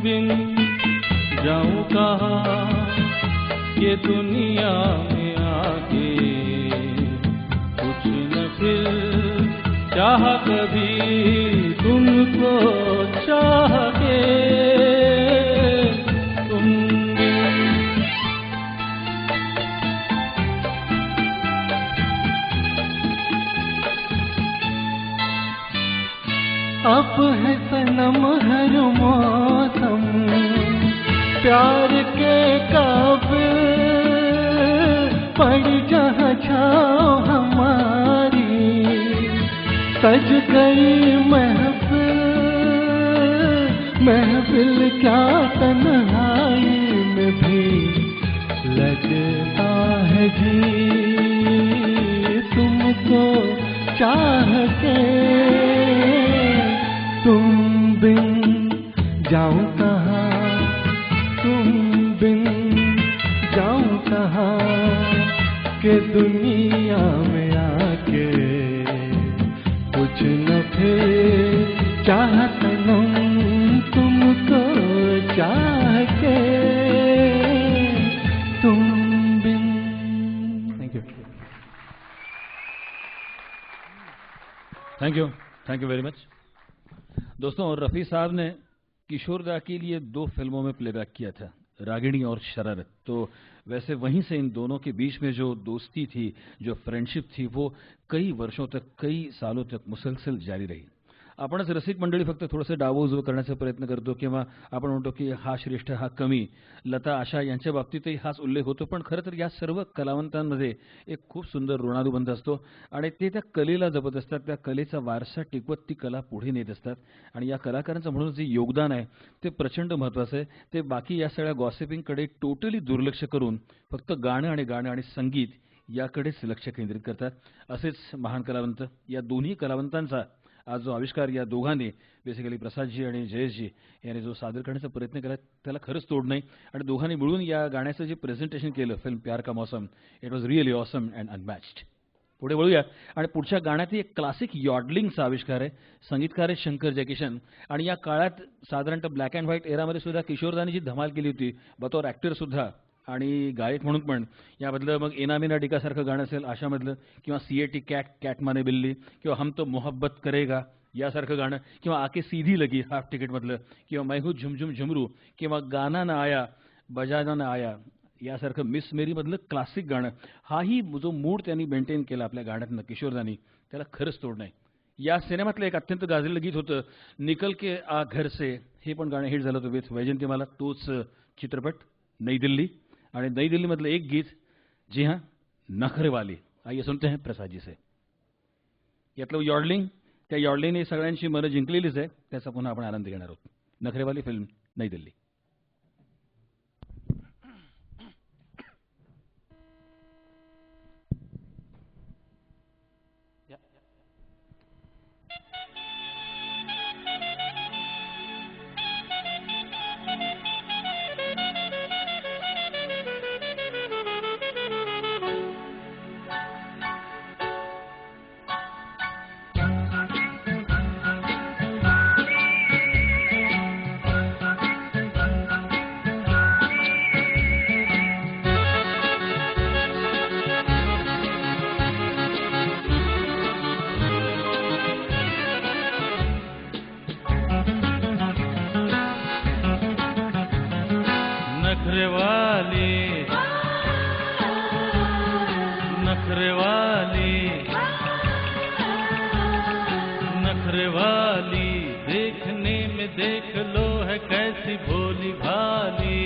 बिन जाऊं कहाँ ये दुनिया में आके, कुछ न फिर चाह कभी तुमको चाह के, तुम अब है सनम हर मौसम प्यार के काबिल, पड़ जहाँ छाओ हमारी, सज गई महफिल, महफिल क्या तन्हाई में भी लगता है जी, तुमको चाह के, तुम बिन जाऊं कहाँ, तुम बिन जाऊं कहाँ के दुनिया में आके, कुछ न फिर चाहता नहीं तुमको चाह के, तुम बिन। Thank you, thank you, thank you very much. दोस्तों, रफ़ी साहब ने किशोर दा के लिए 2 फिल्मों में प्लेबैक किया था, रागिणी और शरारत। तो वैसे वहीं से इन दोनों के बीच में जो दोस्ती थी, जो फ्रेंडशिप थी, वो कई वर्षों तक, कई सालों तक मुसलसल जारी रही. आपणच रसिक मंडळी फक्त थोडंसं डावोजो करण्याचा प्रयत्न करतो किंवा आपण म्हणतो की हा श्रेष्ठ हा कमी. लता आशा यांच्या बाबतीतही हाच उल्लेख होतो, पण खरं तर या सर्व कलावंतांमध्ये एक खूप सुंदर ऋणानुबंध असतो आणि ते त्या कलेला जपत असतात, त्या कलेचा वारसा टिकवत ती कला पुढे नेत असतात. आणि या कलाकारांचं म्हणून जे योगदान आहे ते प्रचंड महत्त्वाचं आहे. ते बाकी या सगळ्या गॉसिपिंगकडे टोटली दुर्लक्ष करून फक्त गाणं आणि संगीत याकडेच लक्ष केंद्रित करतात. असेच महान कलावंत, या दोन्ही कलावंतांचा आज जो आविष्कार या दोघांनी बेसिकली प्रसादजी आणि जयेशजी यांनी जो सादर करण्याचा प्रयत्न केला त्याला खरंच तोड नाही. आणि दोघांनी मिळून या गाण्याचं जे प्रेझेंटेशन केलं film Pyaar Ka Mausam, it was really awesome and unmatched. पुढे वळूया आणि पुढच्या गाण्यातही एक क्लासिक यॉडलिंगचा आविष्कार आहे. संगीतकार आहे शंकर जयकिशन. आणि या काळात साधारणतः ब्लॅक अँड व्हाईट एरामध्ये सुद्धा किशोरदानी जी धमाल केली होती बतौर ॲक्टर सुद्धा आणि गायक म्हणून पण. यामधलं मग एनामिना डिकासारखं गाणं असेल आशामधलं, किंवा सीएटी कॅट कॅट माने बिल्ली, किंवा हम तो मोहब्बत करेगा यासारखं गाणं, किंवा आके सीधी लगी हाफ तिकीटमधलं, किंवा मैं हूँ झुमझुम झुमरू, किंवा गाना ना आया बजाना ना आया यासारखं मिस मेरीमधलं क्लासिक गाणं. हाही जो मूड त्यांनी मेंटेन केला आपल्या गाण्यातनं किशोरदानी, त्याला खरंच तोड नाही. या सिनेमातलं एक अत्यंत गाजलेलं गीत होतं निकल के आ घर से, हे पण गाणं हिट झालं होतं विथ वैजंतीमाला. तोच चित्रपट नई दिल्ली. आणि नई दिल्लीमधलं एक गीत, जी हां, नखरेवाली. आइए सुनते हैं प्रसाद जी से. यातलं यॉडलिंग, त्या यॉडलिंगने सगळ्यांची मनं जिंकलेलीच आहे, त्याचा पुन्हा आपण आनंद घेणार आहोत. नखरेवाली फिल्म नई दिल्ली. नखरेवाली देखने में देख लो है कैसी भोली भाली.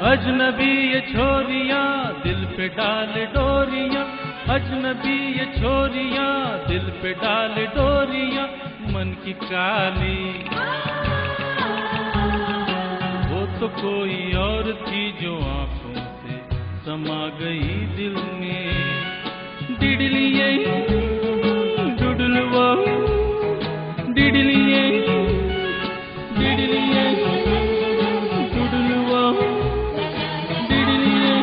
अजनबी ये छोरियां दिल पे डाल डोरियां, अजनबी ये छोरियां दिल पे डाल डोरियां, मन की काली. वो तो कोई और थी जो आंखों से समा गई दिल में. डिडलिए डुडलवा, डिडलिए डिडलिए डुडलवा, डिडलिए.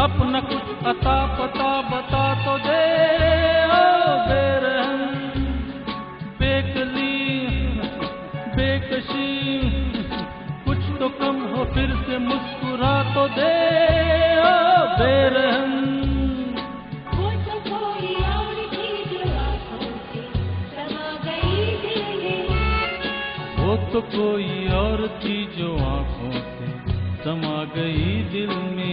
अपना कुछ अता पता बता तो दे, ओ बेरहम बेकली बेकशी, कुछ तो कम हो फिर से मुस्कुरा तो दे, ओ बेरहम। वो तो कोई और थी जो आंखों से समा गई दिल में, वो तो कोई और थी जो आंखों से समा गई दिल में।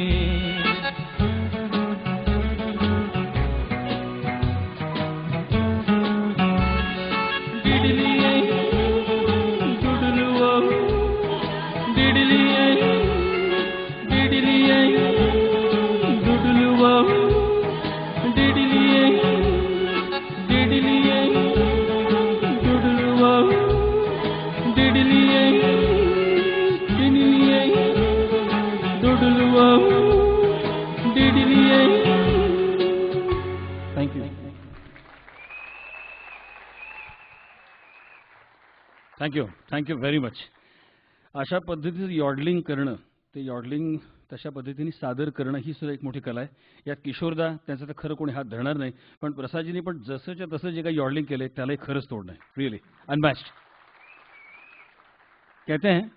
Thank you very much. अशा पद्धतीचं यॉडलिंग करणं, ते यॉडलिंग तशा पद्धतीने सादर करणं ही सुद्धा एक मोठी कला आहे. यात किशोरदा त्यांचा तर खरं कोणी हात धरणार नाही, पण प्रसादजींनी पण जसंच्या तसं जे काही यॉडलिंग केलंय त्यालाही खरंच तोड नाही. रिअली अनमॅच्ड. कहते हैं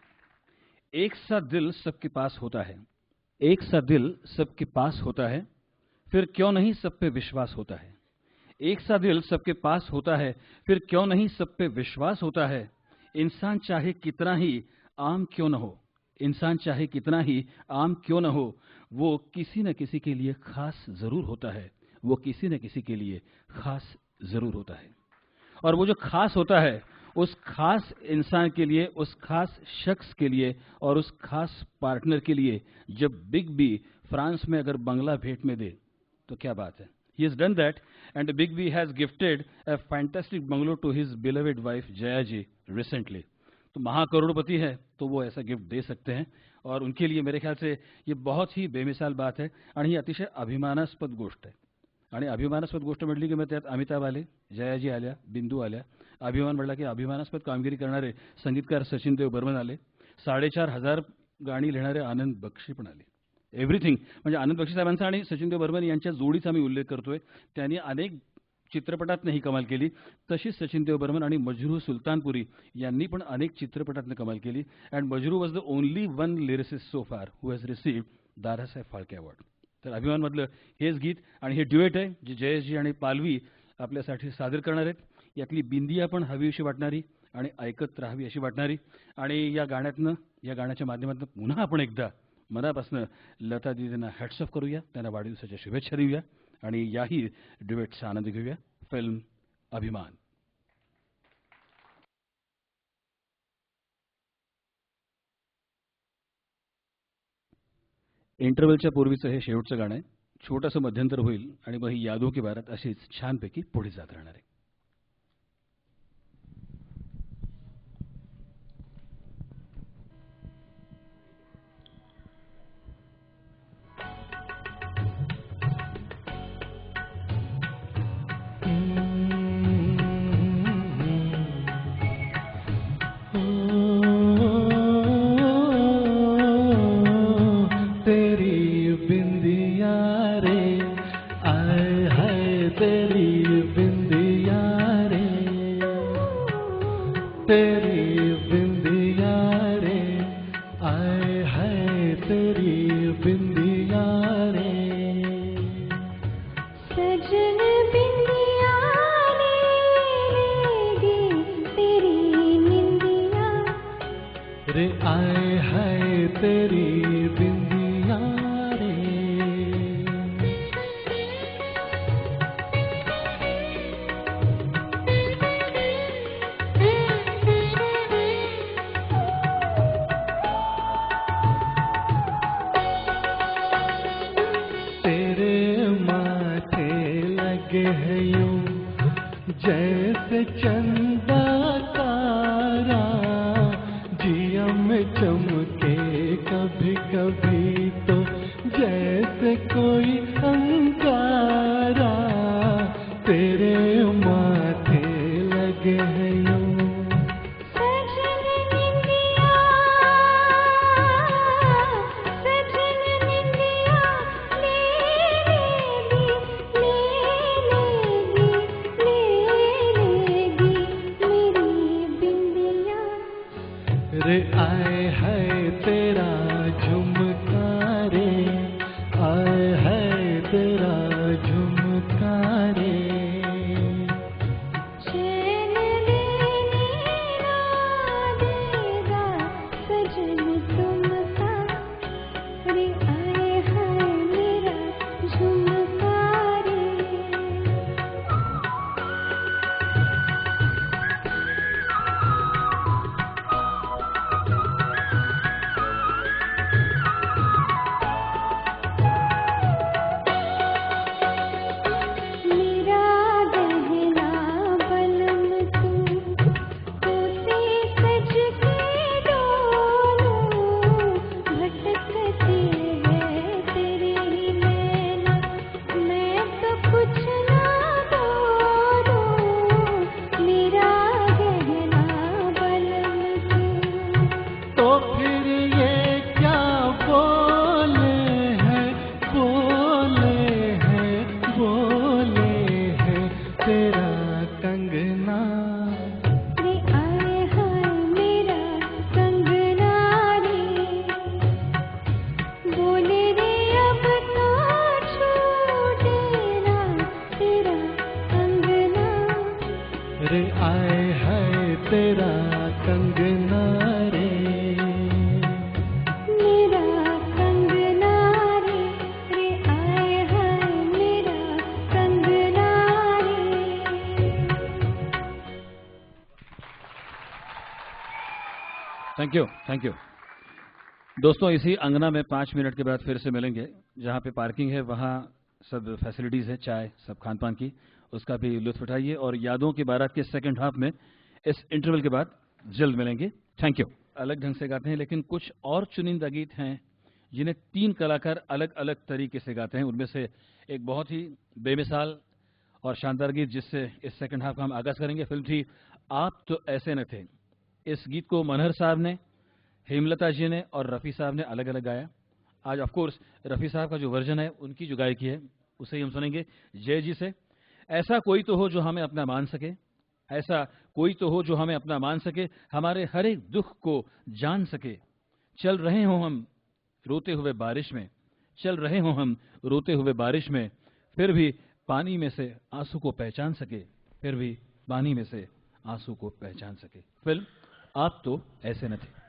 एक सा दिल सबके पास होता है, एक सा दिल सबके पास होता है, फिर क्यों नहीं सब पे विश्वास होता है. एक सा दिल सबके पास होता है, फिर क्यों नहीं सब पे विश्वास होता है. इंसान चाहे कितना ही आम क्यों न हो, इंसान चाहे कितना ही आम क्यों न हो, वो किसी न किसी के लिए खास जरूर होता है, वो किसी न किसी के लिए खास जरूर होता है. और वो जो खास होता है उस खास इंसान के लिए, उस खास शख्स के लिए और उस खास पार्टनर के लिए जब बिग बी फ्रांस में अगर बंगला भेंट में दे तो क्या बात है. He has done that and Big B has gifted a fantastic bungalow to his beloved wife Jaya ji recently. तो महाकरोड़पति है तो वो ऐसा गिफ्ट दे सकते हैं और उनके लिए मेरे ख्याल से ये बहुत ही बेमिसाल बात है आणि ही अतिशय अभिमानास्पद गोष्ट आहे. आणि अभिमानास्पद गोष्ट म्हटली की मग त्यात अमिताभ आले, जयाजी आल्या, बिंदू आल्या. अभिमान म्हटला की अभिमानास्पद कामगिरी करणारे संगीतकार सचिन देव बर्मन आले, 4,500 गाणी लिहिणारे आनंद बक्षी पण आले. एव्हरीथिंग म्हणजे आनंद बक्षी साहेबांचा आणि सचिन देव बर्मन यांच्या जोडीचा मी उल्लेख करतोय. त्यांनी अनेक चित्रपटातनं ही कमाल केली. तशीच सचिन देव बर्मन आणि मजरू सुलतानपुरी यांनी पण अनेक चित्रपटातनं कमाल केली. And Majrooh was the only one lyricist so far who has received Dadasaheb Phalke award. तर अभिमानमधलं हेच गीत आणि हे ड्युएट आहे जे जयेशजी आणि पालवी आपल्यासाठी सादर करणार आहेत. यातली बिंदिया पण हवीशी वाटणारी आणि ऐकत राहावी अशी वाटणारी. आणि या गाण्यातनं, या गाण्याच्या माध्यमातून पुन्हा आपण एकदा मनापासून लता दीदींना हॅट्स ऑफ करूया, त्यांना वाढदिवसाच्या शुभेच्छा देऊया आणि याही ड्युएटचा आनंद घेऊया. फिल्म अभिमान. इंटरव्हलच्या पूर्वीचं हे शेवटचं गाणं आहे. छोटंसं मध्यंतर होईल आणि मग ही यादों की बारात अशीच छानपैकी पुढे जात राहणार आहे. Thank you, thank you. दोस्तों, इसी अंगना में 5 मिनट के बाद फिर से मिलेंगे। जहाँ पे पार्किंग है वहाँ सब फैसिलिटीज़ है, चाय, सब खान पान की, उसका भी लुत्फ उठाइए। और यादों की बारात के सेकंड हाफ में इस इंटरवल के बाद जल्द मिलेंगे। Thank you. अलग ढंग से गाते हैं, लेकिन कुछ और चुनिंदा गीत हैं जिन्हें 3 कलाकार अलग अलग तरीके से गाते हैं। उनमें से एक बहुत ही बेमिसाल और शानदार गीत जिससे इस सेकंड हाफ का हम आगाज करेंगे, फिल्म थी आप तो ऐसे न थे। इस गीत को मनहर साहब ने, हेमलता जी ने और रफ़ी साहब ने अलग अलग गाया। आज ऑफ कोर्स रफ़ी साहब का जो वर्जन है, उनकी जो गायकी है, उसे ही हम सुनेंगे जय जी से। ऐसा कोई तो हो जो हमें अपना मान सके, ऐसा कोई तो हो जो हमें अपना मान सके, हमारे हर एक दुख को जान सके। चल रहे हो हम रोते हुए बारिश में, चल रहे हो हम रोते हुए बारिश में, फिर भी पानी में से आंसू को पहचान सके, फिर भी पानी में से आंसू को पहचान सके। फिल्म आप तो ऐसे न थे।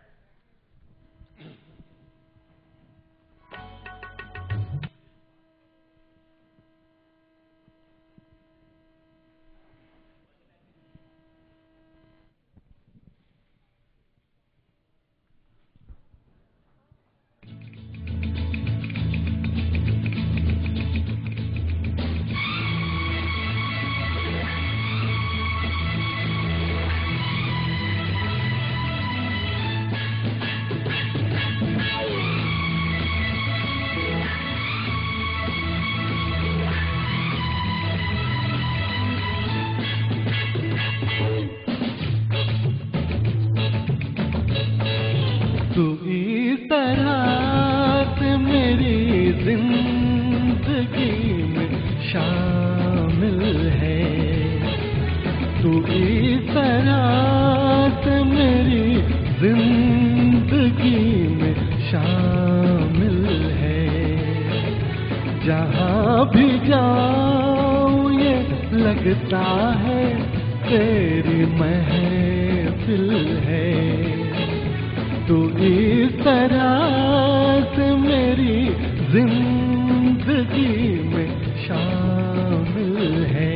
तू इस तरह से मेरी जिंदगी में शामिल है, तू इस तरह से मेरी जिंदगी में शामिल है। जहाँ भी जाऊँ ये लगता है तेरी महफिल है। तू इस तरह से मेरी जिंदगी में शामिल है।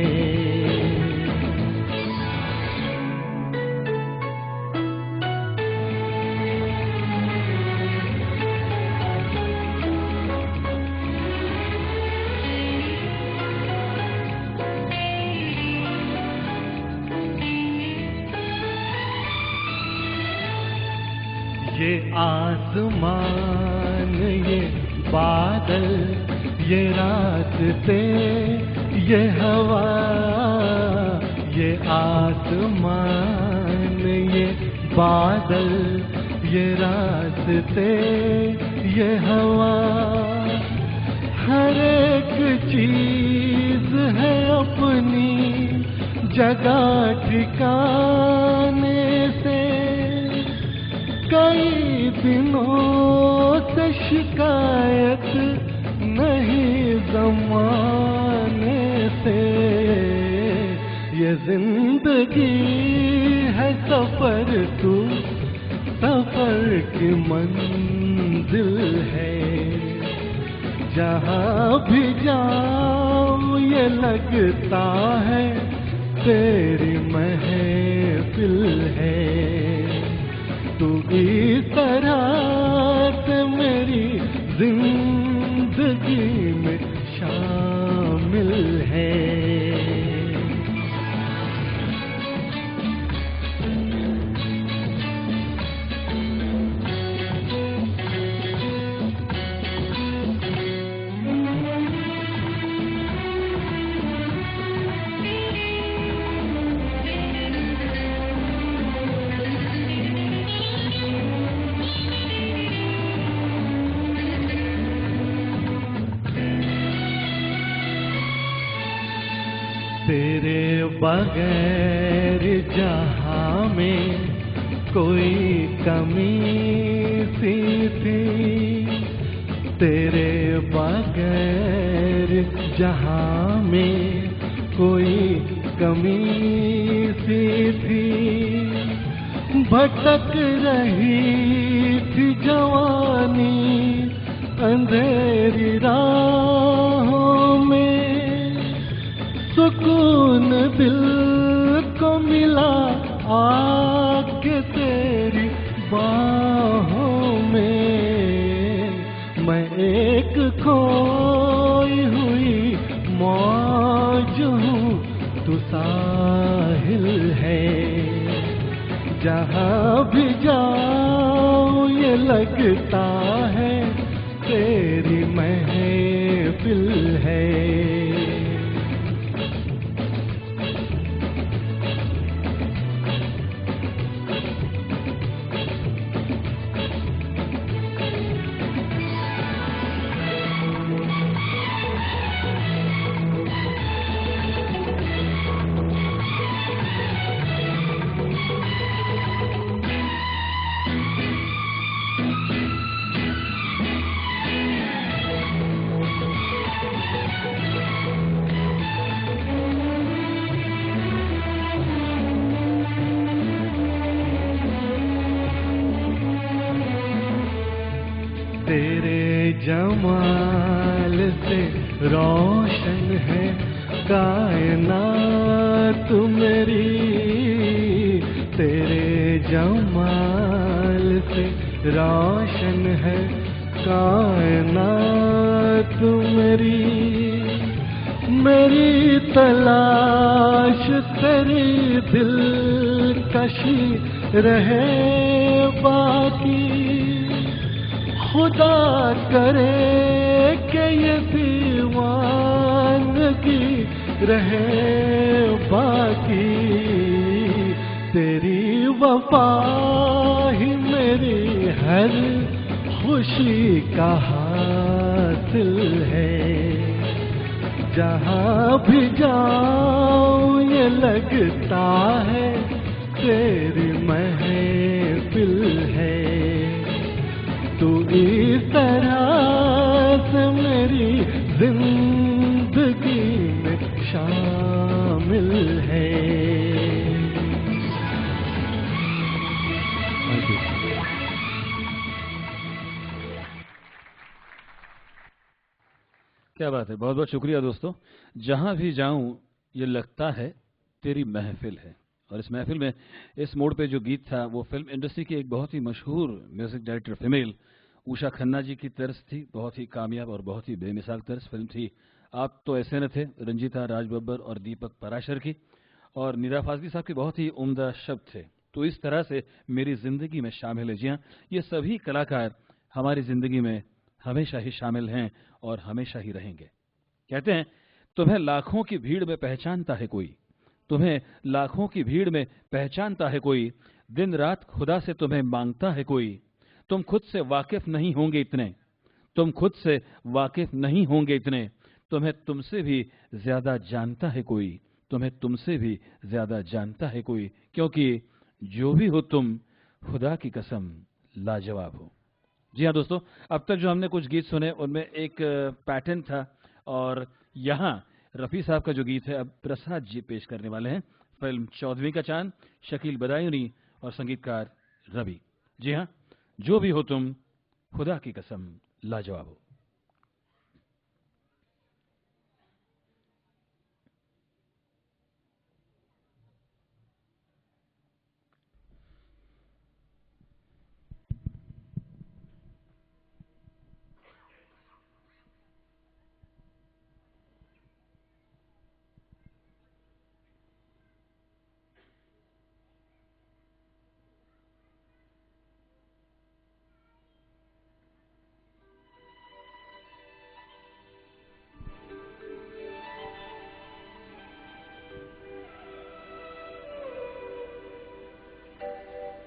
ये आसमान, ये बादल, ये रास्ते, ये हवा, ये आसमान, ये बादल, ये रास्ते, ये हवा, हर एक चीज है अपनी जगह ठिकाने से। कई दिनों से शिकायत नहीं ज़माने से। ये जिंदगी है सफर, तू सफर की मंजिल है। जहाँ भी जाऊँ ये लगता है तेरी महफिल है। तू इस तरह से मेरी जिंदगी में शामिल है। तेरे बगैर जहाँ में कोई कमी सी थी, तेरे बगैर जहाँ में कोई कमी सी थी। भटक रही थी जवानी अंधेरी राहों में, सुकून दिल को मिला आके तेरी बात मैं एक खोई हुई मौज हूँ, तू साहिल है। जहाँ भी जाऊँ ये लगता है तेरी महफिल है। तेरे जमाल से रोशन है कायनात मेरी, तेरे जमाल से रोशन है कायनात मेरी। मेरी तलाश तेरी दिलकशी रहे बाकी, खुदा करे कि ये दीवानगी रहे बाकी। तेरी वफा ही मेरी हर खुशी का हासिल है। जहाँ भी जाऊँ ये लगता है तेरी महफिल है। तू इस तरह से मेरी जिंदगी में शामिल है। क्या बात है, बहुत बहुत शुक्रिया दोस्तों। जहां भी जाऊं ये लगता है तेरी महफिल है। और इस महफिल में इस मोड़ पे जो गीत था वो फिल्म इंडस्ट्री की एक बहुत ही मशहूर music director female Usha Khanna ji की तर्ज थी। बहुत ही कामयाब और बहुत ही बेमिसाल तर्ज फिल्म थी आप तो ऐसे न थे, रंजीता, राज बब्बर और दीपक पराशर की। और निदा फाजली साहब के बहुत ही उम्दा शब्द थे। तो इस तरह से मेरी जिंदगी में शामिल है। जी हाँ, ये सभी कलाकार हमारी जिंदगी में हमेशा ही शामिल हैं और हमेशा ही रहेंगे। कहते हैं तुम्हें लाखों की भीड़ में पहचानता है कोई, तुम्हें लाखों की भीड़ में पहचानता है कोई, दिन रात खुदा से तुम्हें मांगता है कोई। तुम खुद से वाकिफ नहीं होंगे इतने, तुम खुद से वाकिफ नहीं होंगे इतने, तुम्हें तुमसे भी ज्यादा जानता है कोई, तुम्हें तुमसे भी ज्यादा जानता है कोई। क्योंकि जो भी हो तुम खुदा की कसम लाजवाब हो। जी हाँ दोस्तों, अब तक जो हमने कुछ गीत सुने उनमें एक पैटर्न था। और यहाँ रफ़ी साहब का जो गीत है अब प्रसाद जी पेश करने वाले हैं। फिल्म 14वीं का चांद, शकील बदायूनी और संगीतकार रवि। जी हाँ, जो भी हो तुम खुदा की कसम लाजवाब हो।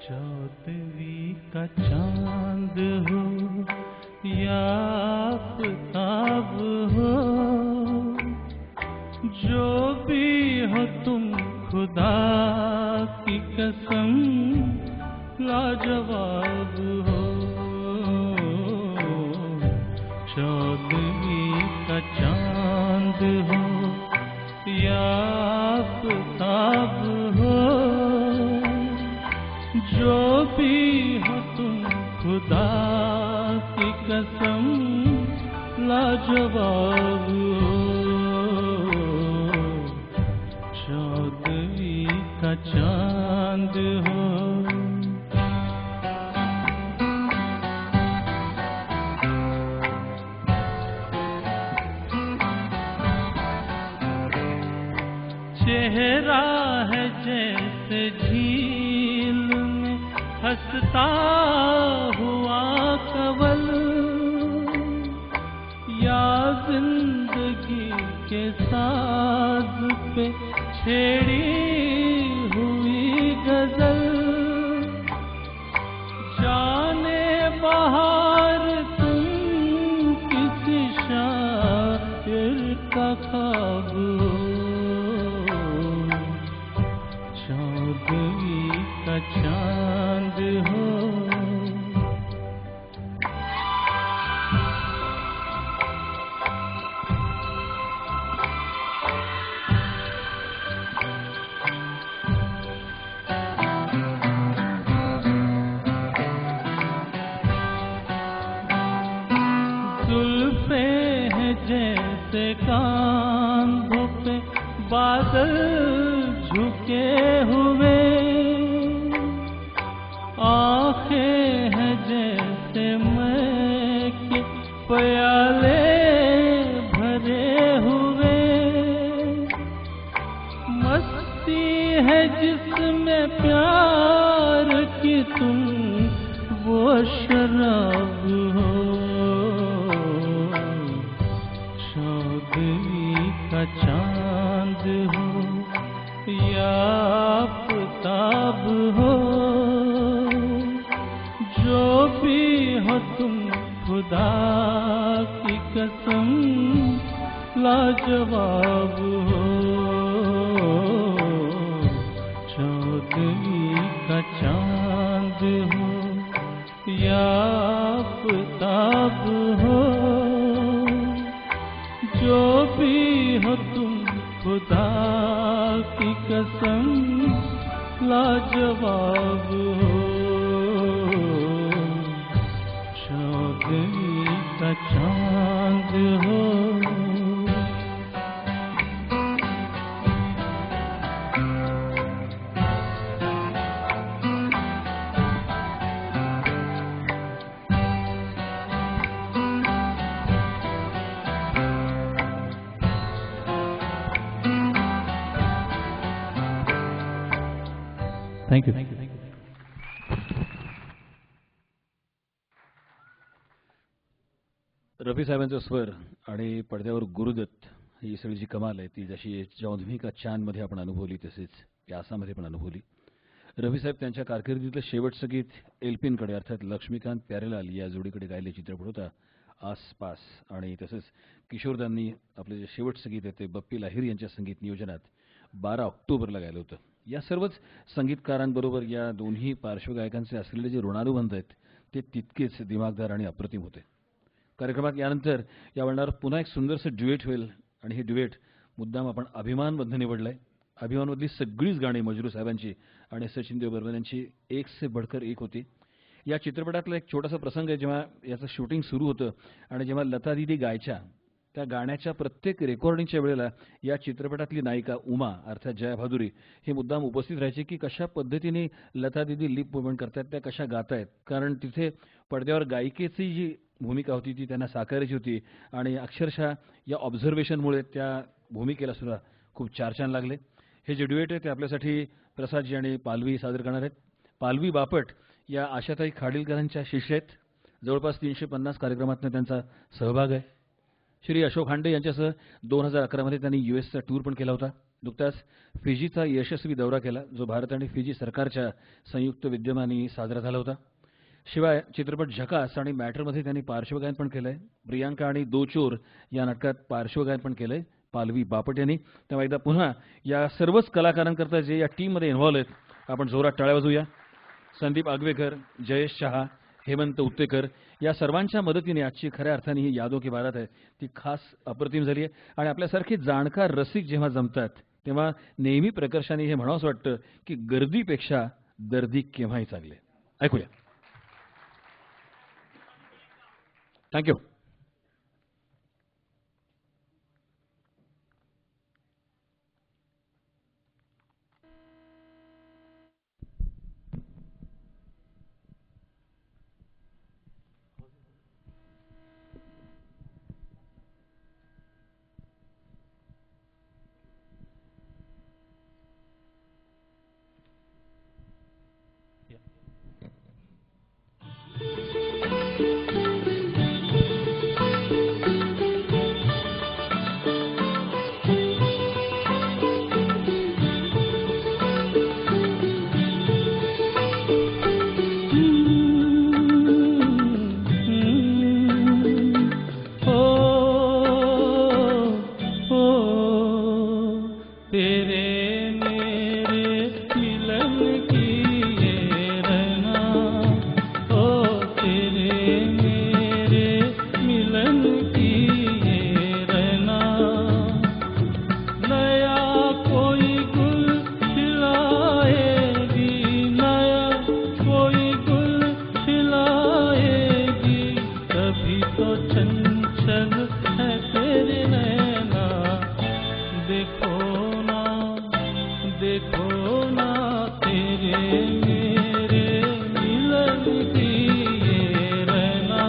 चौदहवीं का चांद हो या आफताब हो, जो भी हो तुम खुदा की कसम लाजवाब हो। चौदहवीं का चांद हो या आफताब हो, जो भी हो तुम खुदा की कसम लाजवाब हो। चौदहवीं का चांद हो। चेहरा है जैसे झील में हंसता हुआ कंवल, या जिंदगी के साज पे छेड़ी हुई गजल। जाने बहार तुम किसी शायर का ख्वाब हो, चौदहवीं का चांद हो। जुल्फे हैं जैसे कांधों पे बादल झुके हुए, आंखें हैं जैसे मैं के प्याले भरे हुए। मस्ती है जिसमें प्यार की तुम वो शराब हो, चौदहवीं का चांद हो या आफताब हो। जो भी हो तुम खुदा की कसम लाजवाब हो, चौदहवीं का चांद हो या आफताब हो। जो भी हो तुम खुदा की कसम लाजवाब हो, चौदहवीं का चांद हो। Thank you. रफी साहेबांचा स्वर आणि पडद्यावर गुरुदत्त ही सगळी जी कमाल आहे ती जशी चौदहवीं का चांदमध्ये आपण अनुभवली तसेच प्यासामध्ये पण अनुभवली. रफी साहेब त्यांच्या कारकिर्दीतलं शेवटचं गीत एल्पिनकडे अर्थात लक्ष्मीकांत प्यारेलाल या जोडीकडे गायले चित्रपट होता आसपास, आणि तसंच किशोरदांनी आपलं जे शेवटचं गीत आहे ते बप्पी लाहिरी यांच्या संगीत नियोजनात 12 ऑक्टोबरला गायलं होतं. या सर्वच संगीतकारांबरोबर या दोन्ही पार्श्वगायकांचे असलेले जे ऋणानुबंध आहेत ते तितकेच दिमागदार आणि अप्रतिम होते. कार्यक्रमात यानंतर या वळणावर पुन्हा एक सुंदरसं ड्युएट होईल आणि हे ड्युएट मुद्दाम आपण अभिमानमधनं निवडलं आहे. अभिमानमधली सगळीच गाणी मजरू साहेबांची आणि सचिन देव बर्मन यांची एक से बढ़कर एक होती. या चित्रपटातला एक छोटासा प्रसंग आहे, जेव्हा याचं शूटिंग सुरू होतं आणि जेव्हा लता दीदी गायच्या त्या गाण्याच्या प्रत्येक रेकॉर्डिंगच्या वेळेला या चित्रपटातली नायिका उमा अर्थात जया भादुरी हे मुद्दाम उपस्थित राहायचे की कशा पद्धतीने लता दीदी लिप मुव्हमेंट करतात, त्या कशा गातायत, कारण तिथे पडद्यावर गायिकेची जी भूमिका होती ती त्यांना साकारायची होती आणि अक्षरशः या ऑब्झर्वेशनमुळे त्या भूमिकेला सुद्धा खूप चार लागले. हे जे ड्युएट आहे ते आपल्यासाठी प्रसादजी आणि पालवी सादर करणार आहेत. पालवी बापट या आशाताई खाडीलकरांच्या शिष्य आहेत. जवळपास 350 कार्यक्रमातून त्यांचा सहभाग आहे. श्री अशोक हांडे यांच्यासह 2011 मध्ये त्यांनी यूएसचा टूर पण केला होता. नुकताच फिजीचा यशस्वी दौरा केला जो भारत आणि फिजी सरकारच्या संयुक्त विद्यमाने साजरा झाला होता. शिवाय चित्रपट झकास आणि मॅटरमध्ये त्यांनी पार्श्वगायन पण केलंय. प्रियांका आणि दो चोर या नाटकात पार्श्वगायन पण केलंय पालवी बापट यांनी. तेव्हा एकदा पुन्हा या सर्वच कलाकारांकरता जे या टीममध्ये इन्व्हॉल्व आहेत आपण जोरात टाळ्या वाजवूया. संदीप आगवेकर, जयेश शहा, हेमंत उत्तेकर या सर्वांच्या मदतीने आजची खऱ्या अर्थाने ही यादों की बारात आहे ती खास अप्रतिम झाली आहे. आणि आपल्यासारखे जाणकार रसिक जेव्हा जमतात तेव्हा नेहमी प्रकर्षाने हे म्हणावंसं वाटतं की गर्दीपेक्षा दर्दी केव्हाही चांगले. ऐकूया. थँक्यू. तो चंचल है तेरे नैना, देखो ना तेरे मेरे मिलन की ये रहना।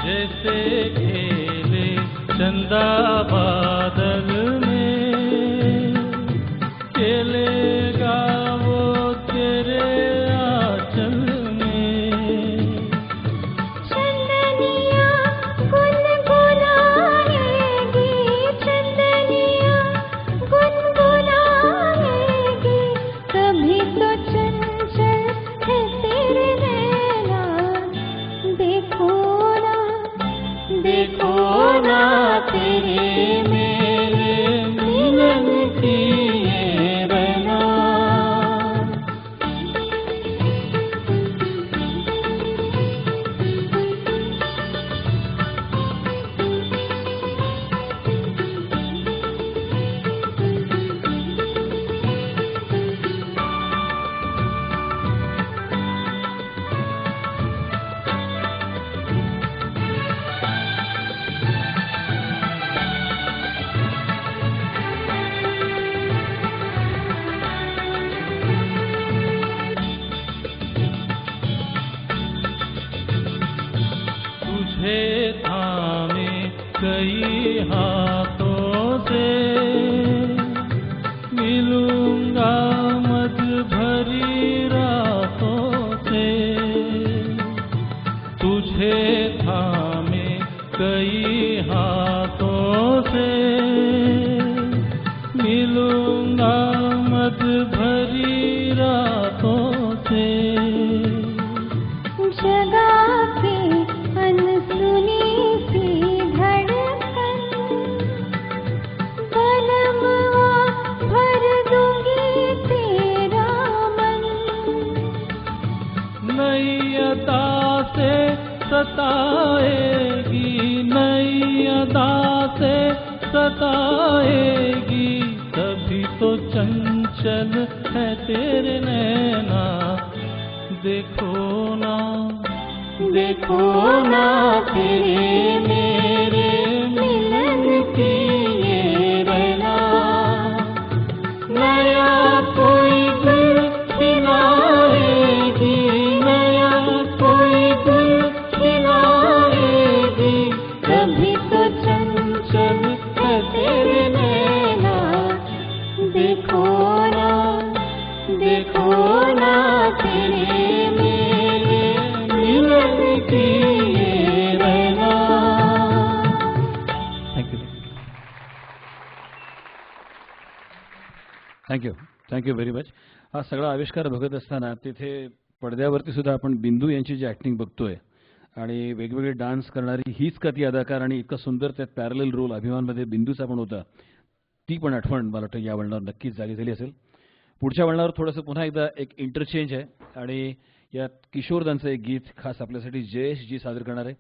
जैसे खेले चंदा बादल में, खेलेगा वो तेरे आंचल में। चंदनिया गुनगुनाएगी, चंदनिया गुनगुनाएगी, कभी तो चंचल है तेरे नैना, देखो ना तेरे मेरे मिलन की ये रहना। तुझे थामे कई हाथों से, मिलूंगा मद भरी रातों से। तुझे थामे कई हाथों से, मिलूंगा मद भरी रातों से। जगा के अनसुनी सी धड़कन, बलमवा भर दूंगी तेरा मन। नई अदा से सताएगी, नई अदा से सताएगी, तभी तो चंचल है तेरे नैना, देखो ना तेरे मेरे मिलन की ये रहना। नया कोई दिल खिलाएगी, नया कोई दिल खिलाएगी, कभी तो चंचल है तेरे नैना, देखो ना तेरे मेरे मिलन की ये रहना। Thank you very much. हा सगळा आविष्कार बघत असताना तिथे पडद्यावरती सुद्धा आपण बिंदू यांची जी ॲक्टिंग बघतोय आणि वेगवेगळे डान्स करणारी हीच का ती अदाकार आणि इतका सुंदर त्यात पॅरलल रोल अभिमानमध्ये बिंदूचा पण होता, ती पण आठवण मला वाटतं या वळणावर नक्कीच जागी झाली असेल. पुढच्या वळणावर थोडंसं पुन्हा एकदा एक इंटरचेंज आहे आणि यात किशोरदांचं एक गीत खास आपल्यासाठी जयेश जी सादर करणार आहे.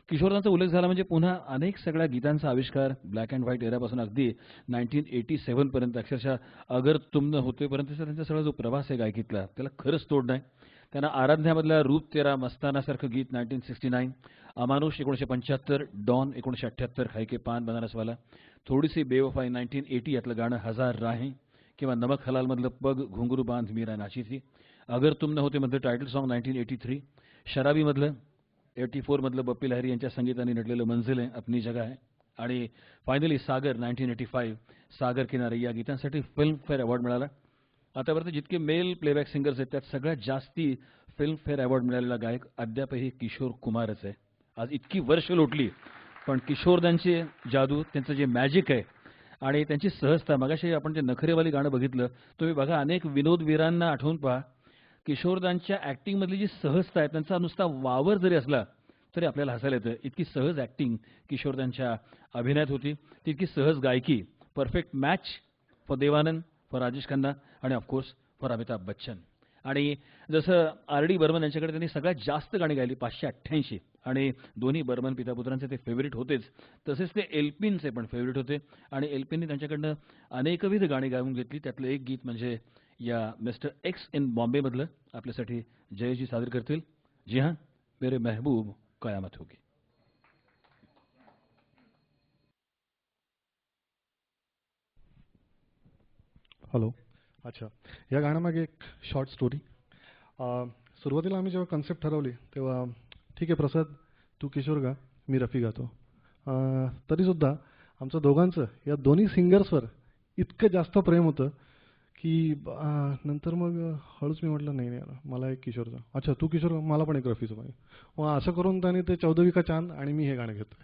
किशोरदांचा उल्लेख झाला म्हणजे पुन्हा अनेक सगळ्या गीतांचा आविष्कार ब्लॅक अँड व्हाईट एरापासून अगदी 1987 पर्यंत अक्षरशः अगर तुम न होतेपर्यंतचा त्यांचा सगळा जो प्रवास आहे गायकीतला त्याला खरंच तोड नाही. त्यांना आराधण्यामधल्या रूप तेरा मस्तानासारखं गीत 1969, अमानुष 1975, डॉन 1978, खाई के पान बनारसवाला, थोडी सी बेवफाई 1980 यातलं गाणं हजार राहें, किंवा नमक हलालमधलं पग घुंगरू बांध मीरा नाची थी, अगर तुम न होते मधलं टायटल सॉन्ग 1983, शराबीमधलं 84 मधलं बप्पी लहरी यांच्या संगीताने नटलेलं मंजिल है अपनी जगह है, आणि फायनली सागर 1985 सागर किनारे या गीतांसाठी फिल्मफेअर अवॉर्ड मिळाला. आतापर्यंत जितके मेल प्लेबॅक सिंगर्स आहेत त्यात सगळ्यात जास्ती फिल्मफेअर अवॉर्ड मिळालेला गायक अद्यापही किशोर कुमारच आहे. आज इतकी वर्ष लोटली पण किशोरदांची जादू, त्यांचं जे मॅजिक आहे आणि त्यांची सहजता, मगाशी आपण ते नखरेवाली गाणं बघितलं, तुम्ही बघा अनेक विनोदवीरांना आठवून पहा, किशोरदांच्या ॲक्टिंगमधली जी सहजता आहे, त्यांचा नुसता वावर जरी असला तरी आपल्याला हसायला येतं. इतकी सहज ॲक्टिंग किशोरदांच्या अभिनयात होती, तितकी सहज गायकी. Perfect match for Dev Anand, for Rajesh Khanna आणि ऑफकोर्स फॉर अमिताभ बच्चन. आणि जसं R.D. बर्मन यांच्याकडे त्यांनी सगळ्यात जास्त गाणी गायली 588, आणि दोन्ही बर्मन पितापुत्रांचे ते फेवरेट होतेच, तसेच ते एल्पिनचे पण फेवरेट होते. आणि एल्पिनने त्यांच्याकडनं अनेकविध गाणी गाऊन घेतली. त्यातलं एक गीत म्हणजे या मिस्टर एक्स इन बॉम्बेमधलं आपल्यासाठी जयजी सादर करतील. जी हां, मेरे महबूब कयामत होगी. हॅलो. अच्छा, या गाण्यामागे एक शॉर्ट स्टोरी. सुरुवातीला आम्ही जेव्हा कन्सेप्ट ठरवली तेव्हा ठीक आहे प्रसाद तू किशोर गा, मी रफी गातो. तरीसुद्धा आमचं दोघांचं या दोन्ही सिंगर्सवर इतकं जास्त प्रेम होतं की नंतर मग हळूच मी म्हटलं नाही नाही मला एक किशोरचा, अच्छा तू किशोर, मला पण एक रफीचं पाहिजे. मग असं करून त्याने ते 14वी का चांद आणि मी हे गाणं घेतोय.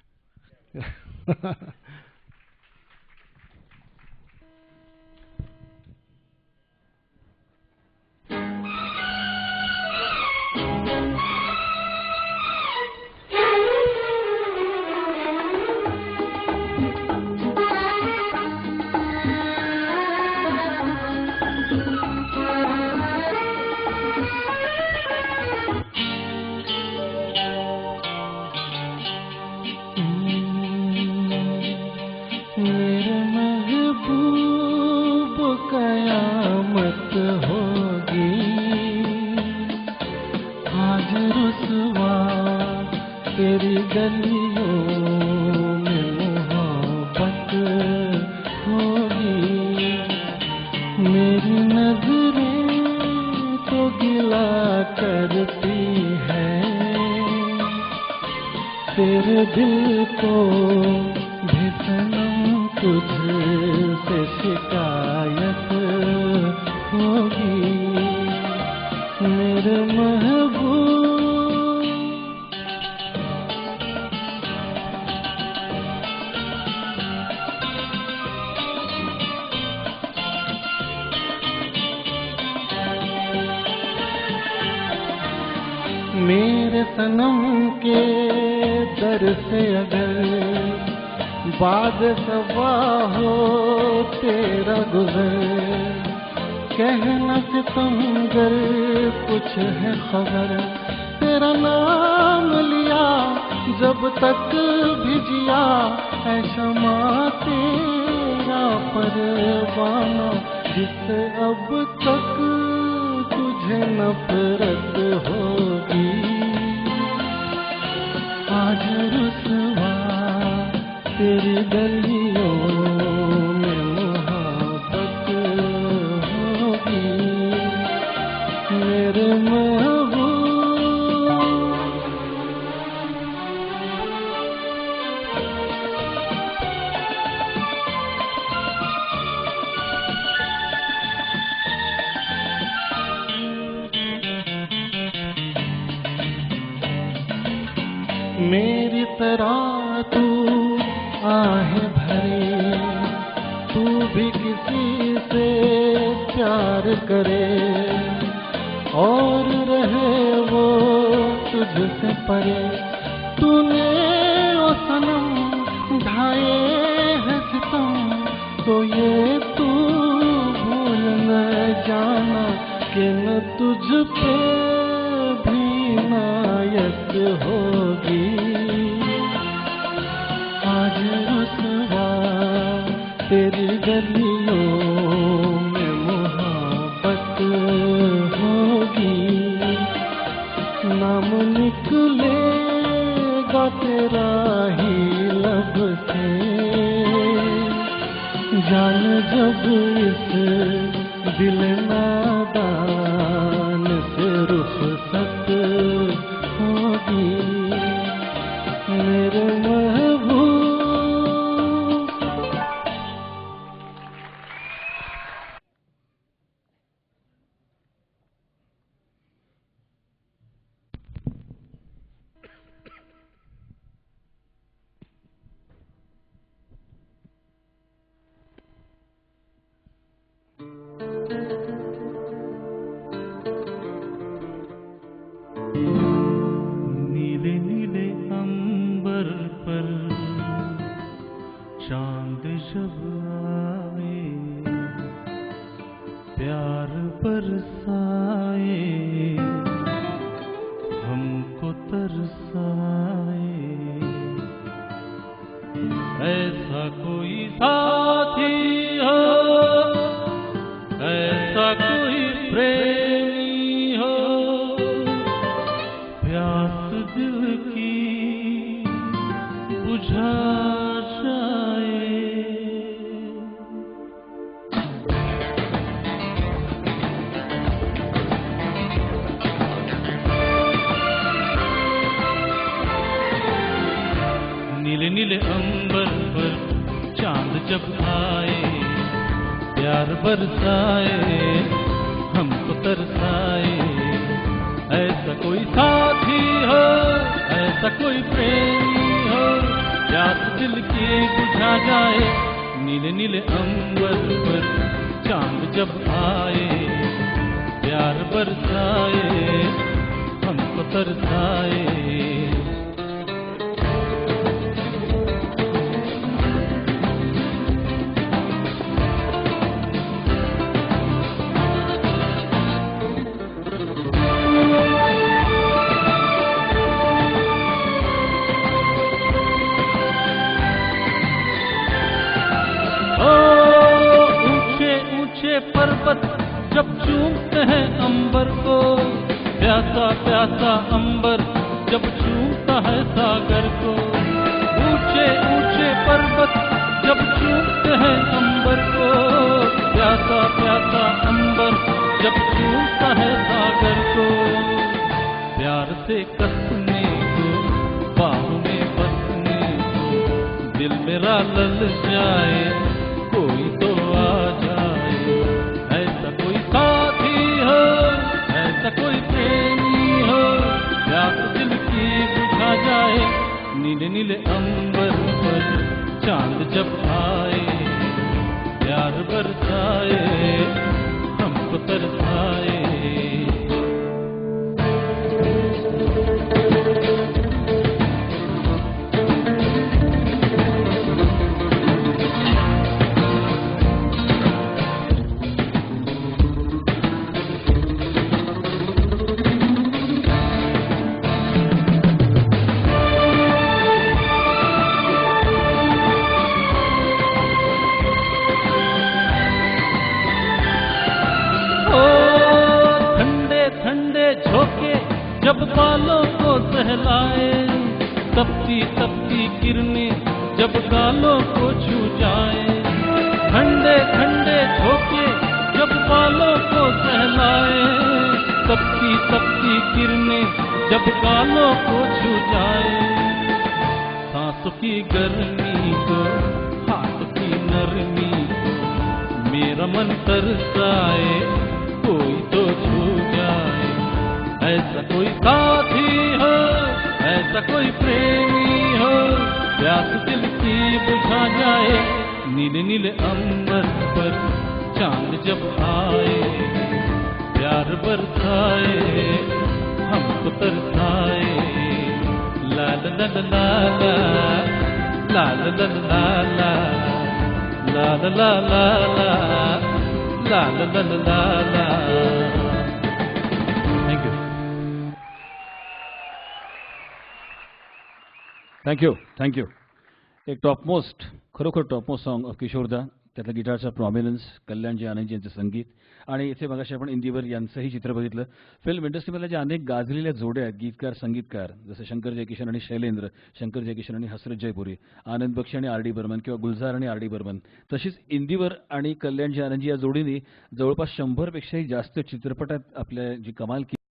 तेरे दिल को भी सनम तुझसे शिकायत होगी मेरे महबूब. मेरे सनम के दर से अगर बाद सबा हो तेरा गुजर, कहना कि तुम गर कुछ है खबर, तेरा नाम लिया जब तक भी जिया, ऐ शमा तेरा परवाना जिससे अब तक तुझे नफरत होगी. आज रुसवा तेरी गलियों में मोहब्बत होगी मेरे महबूब. मेरी तरह तू आहें भरे, तू भी किसी से प्यार करे और रहे वो तुझसे परे. तूने ओ सनम ढाए है सितम, तो ये तू भूल न जाना कि न तुझ पे भी नायत होगी. आज रुसवा तेरी गलियों में मोहब्बत होगी, नाम निकलेगा तेरा ही लब से, जान जब इस दिल नादान से रुखसत होगी मेरे महबूब। नीले नीले अंबर पर चांद जब आए, प्यार बरसाए, हमको तरसाए। ऐसा कोई साथी हो, ऐसा कोई प्रेमी हो, प्यास दिल की बुझा जाए। नीले नीले अंबर पर चांद जब आए, प्यार बरसाए, हमको तरसाए। ऐसा कोई साथी हो, ऐसा कोई प्रेमी हो, प्यास दिल की बुझा जाए। नीले नीले अंबर पर चांद जब आए, प्यार बरसाए, हमको तरसाए। पर्वत जब चूमते हैं अंबर को, प्यासा प्यासा अंबर जब चूमता है सागर को। ऊंचे ऊंचे पर्वत जब चूमते हैं अंबर को, प्यासा प्यासा अंबर जब चूमता है सागर को। प्यार से कसने को, बाहों में बसने को, दिल मेरा लल जाए, कोई तो आ जाए। ऐसा कोई प्रेमी हो, प्यास दिल की बुझा जाए। नीले नीले अंबर पर चांद जब आए, प्यार बरसाए, हमको तरसाए। जब बालों को सहलाए, तपती तपती किरणें जब गालों को छू जाए। ठंडे ठंडे झोंके जब बालों को सहलाए, तपती तपती किरणें जब गालों को छू जाए। सांसों की गर्मी को, हाथ की नरमी को, मेरा मन तरसाए, कोई तो छू जाए। ऐसा कोई साथी हो, ऐसा कोई प्रेमी हो, प्यास दिल की बुझा जाए। नीले नीले अंबर पर चांद जब आए, प्यार बरसाए, हमको तरसाए। ला ला ला ला ला ला ला ला ला ला ला ला ला ला ला ला ला ला। Thank you, thank you thank you. एक टॉपमोस्ट, खरोखर टॉपमोस्ट सॉन्ग ऑफ किशोरदा. त्यातलं गिटारचा प्रॉमिनन्स, कल्याणजी आनंदजी यांचं संगीत आणि इथे मगाशी आपण इंदिवर यांचंही चित्र बघितलं. फिल्म इंडस्ट्रीमधल्या ज्या अनेक गाजलेल्या जोड्या आहेत, गीतकार संगीतकार, जसं शंकर जयकिशन आणि शैलेंद्र, शंकर जयकिशन आणि हसरत जयपुरी, आनंद बक्षी आणि आर डी बर्मन किंवा गुलजार आणि आर डी बर्मन, तशीच इंदिवर आणि कल्याणजी आनंदजी या जोडीने जवळपास 100 पेक्षाही जास्त चित्रपटात आपल्या जी कमाल